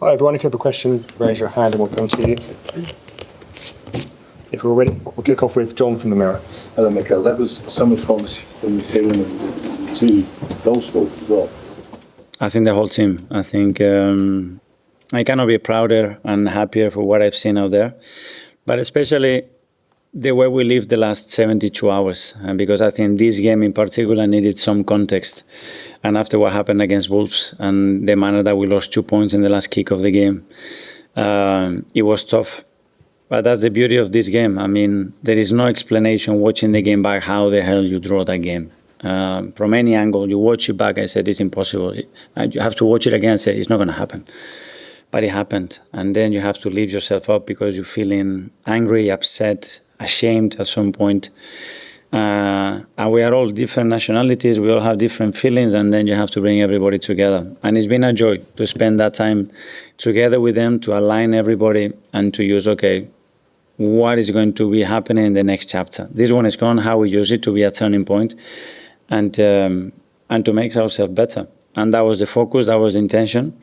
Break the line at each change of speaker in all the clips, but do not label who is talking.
Hi everyone, if you have a question, raise your hand and we'll come to you. If we're ready, we'll kick off with John from the Mirror.
Hello Mikel, that was some response from the team and 2 goal scorers as well.
I think the whole team. I think I cannot be prouder and happier for what I've seen out there, but especially the way we lived the last 72 hours, because I think this game in particular needed some context. And after what happened against Wolves and the manner that we lost 2 points in the last kick of the game, it was tough. But that's the beauty of this game. I mean, there is no explanation watching the game back how the hell you draw that game. From any angle, you watch it back, I said, it's impossible. You have to watch it again and say, it's not going to happen. But it happened. And then you have to lift yourself up because you're feeling angry, upset, ashamed at some point. And we are all different nationalities. We all have different feelings. And then you have to bring everybody together. And it's been a joy to spend that time together with them, to align everybody and to use, okay, what is going to be happening in the next chapter. This one is gone, how we use it to be a turning point and to make ourselves better. And that was the focus, that was the intention.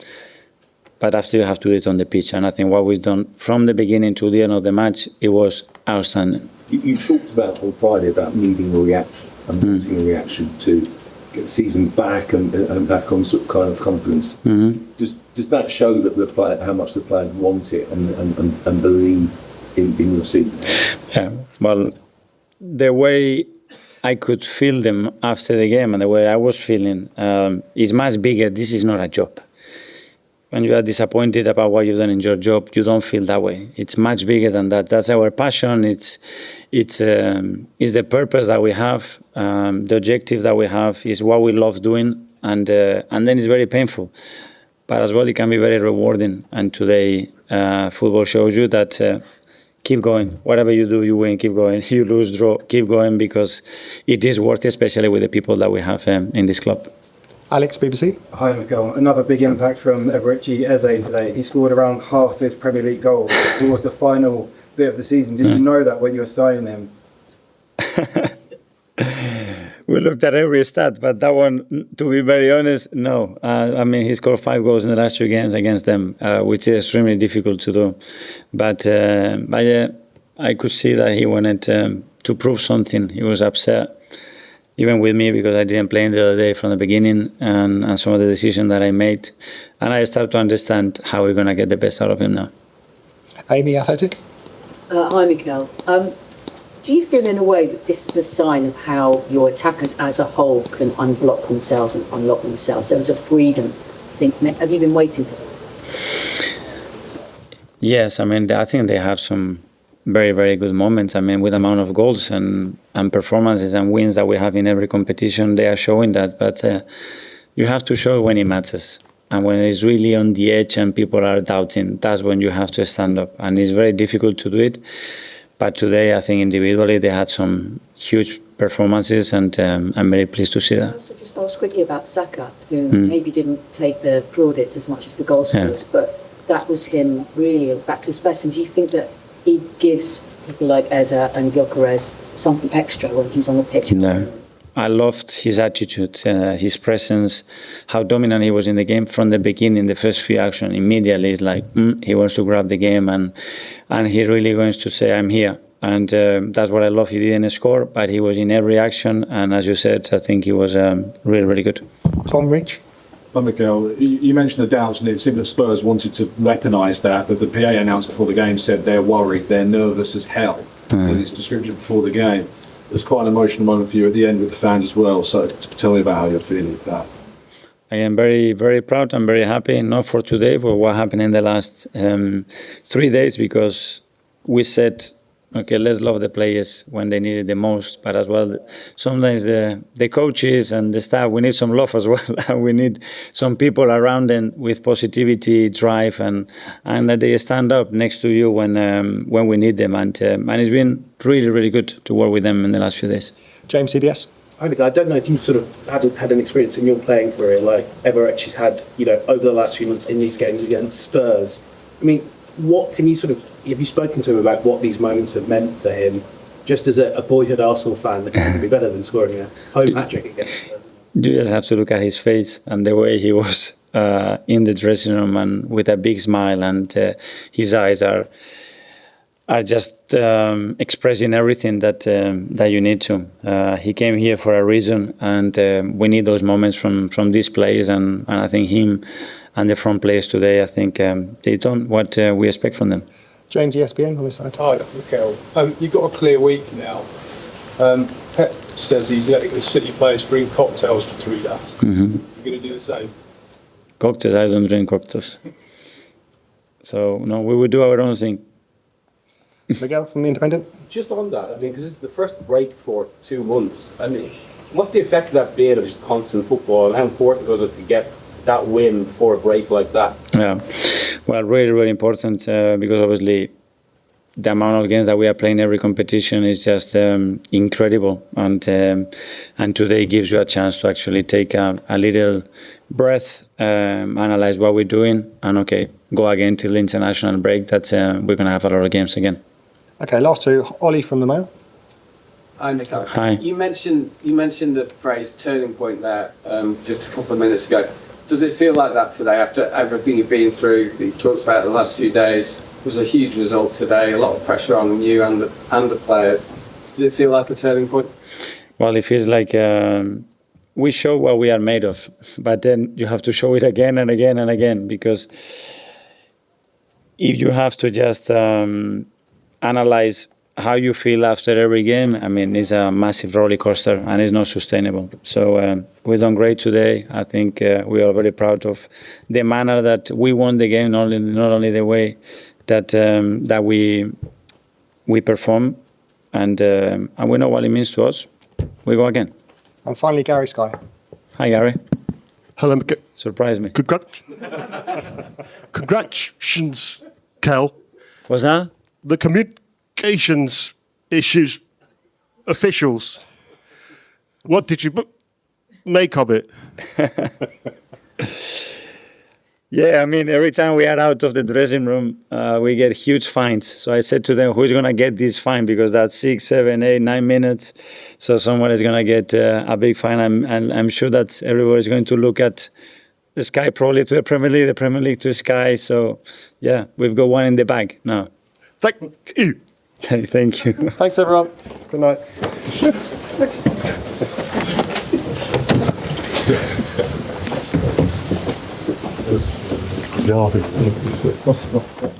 But after you have to do it on the pitch. And I think what we've done from the beginning to the end of the match, it was outstanding.
You talked about on Friday about needing a reaction and wanting a reaction to get the season back and back on sort of kind of confidence. Does that show that the player, how much the players want it and believe in your season?
Yeah, well, the way I could feel them after the game and the way I was feeling is much bigger. This is not a job. When you are disappointed about what you've done in your job, you don't feel that way. It's much bigger than that. That's our passion. It's the purpose that we have. The objective that we have is what we love doing, and then it's very painful. But as well, it can be very rewarding. And today, football shows you that keep going. Whatever you do, you win. Keep going. You lose, draw. Keep going because it is worth it, especially with the people that we have in this club.
Alex, BBC.
Hi Mikel, another big impact from Eberechi Eze today. He scored around half his Premier League goals towards the final bit of the season. Did you know that when you were signing him?
We looked at every stat, but that one, to be very honest, no. I mean, he scored 5 goals in the last 2 games against them, which is extremely difficult to do. But yeah, I could see that he wanted to prove something. He was upset, even with me, because I didn't play him the other day from the beginning and some of the decisions that I made. And I started to understand how we're going to get the best out of him now.
Amy, Athletic.
Hi, Mikel. Do you feel in a way that this is a sign of how your attackers as a whole can unblock themselves and unlock themselves? There was a freedom. Have you been waiting for that?
Yes, I mean, I think they have some very, very good moments. I mean, with the amount of goals and performances and wins that we have in every competition, they are showing that. But you have to show when it matters. And when it's really on the edge and people are doubting, that's when you have to stand up. And it's very difficult to do it. But today, I think individually, they had some huge performances, and I'm very pleased to see that.
I also just ask quickly about Saka, who maybe didn't take the plaudits as much as the goal scorers, but that was him really back to his best. And do you think that he gives people like Eze and Gyökeres something extra when he's on the pitch?
No. I loved his attitude, his presence, how dominant he was in the game from the beginning. The first few actions immediately is like he wants to grab the game and he really wants to say I'm here. And that's what I love. He didn't score, but he was in every action. And as you said, I think he was really, really good.
Tom Rich.
Well, Mikel, you mentioned the doubts, and it seemed that Spurs wanted to weaponise that, but the PA announced before the game said they're worried, they're nervous as hell in its description before the game. It was quite an emotional moment for you at the end with the fans as well, so tell me about how you're feeling with that.
I am very, very proud and very happy, not for today, but what happened in the last 3 days, because we said, okay, let's love the players when they need it the most, but as well, sometimes the coaches and the staff, we need some love as well. We need some people around them with positivity, drive, and that they stand up next to you when we need them. And it's been really, really good to work with them in the last few days.
James, CBS.
I don't know if you've sort of had an experience in your playing career like Eberechi's had, over the last few months in these games against Spurs. I mean, what can you have you spoken to him about what these moments have meant for him, just as a boyhood Arsenal fan that can be better than scoring a home hat-trick against Spurs?
You just have to look at his face and the way he was in the dressing room and with a big smile, and his eyes are just expressing everything that you need to. He came here for a reason, and we need those moments from these players, and I think him and the front players today, I think they done what we expect from them.
James, ESPN on this side.
Hi, Mikel. You've got a clear week now. Pep says he's letting the City players drink cocktails for 3 days.
Mm-hmm.
You're going to do the same?
Cocktails, I don't drink cocktails. So, no, we will do our own thing.
Miguel from The Independent.
Just on that, I mean, because it's the first break for 2 months. I mean, what's the effect of that being of just constant football, and how important was it to get that win before a break like that?
Yeah, well, really, really important because obviously the amount of games that we are playing every competition is just incredible, and today gives you a chance to actually take a little breath, analyze what we're doing, and go again till the international break. That's we're gonna have a lot of games again.
Okay, last two. Ollie from the Mail.
Hi, Mikel.
Hi.
You mentioned the phrase turning point there just a couple of minutes ago. Does it feel like that today after everything you've been through? You talked about the last few days. It was a huge result today. A lot of pressure on you and the players. Does it feel like a turning point?
Well, it feels like we show what we are made of, but then you have to show it again and again and again, because if you have to just analyze how you feel after every game, I mean, it's a massive roller coaster and it's not sustainable. So we've done great today. I think we are very proud of the manner that we won the game, not only the way that we perform, and we know what it means to us. We go again.
And finally, Gary Sky.
Hi, Gary.
Hello,
Surprise me.
Congratulations, Kel.
What's that?
The communications issues officials. What did you make of it?
Yeah, I mean, every time we are out of the dressing room, we get huge fines. So I said to them, who's going to get this fine? Because that's 6, 7, 8, 9 minutes. So someone is going to get a big fine. I'm sure that everybody is going to look at the Sky probably to the Premier League to Sky. So, yeah, we've got one in the bag now.
Thank you.
Thank you.
Thanks, everyone. Good night.
Yeah.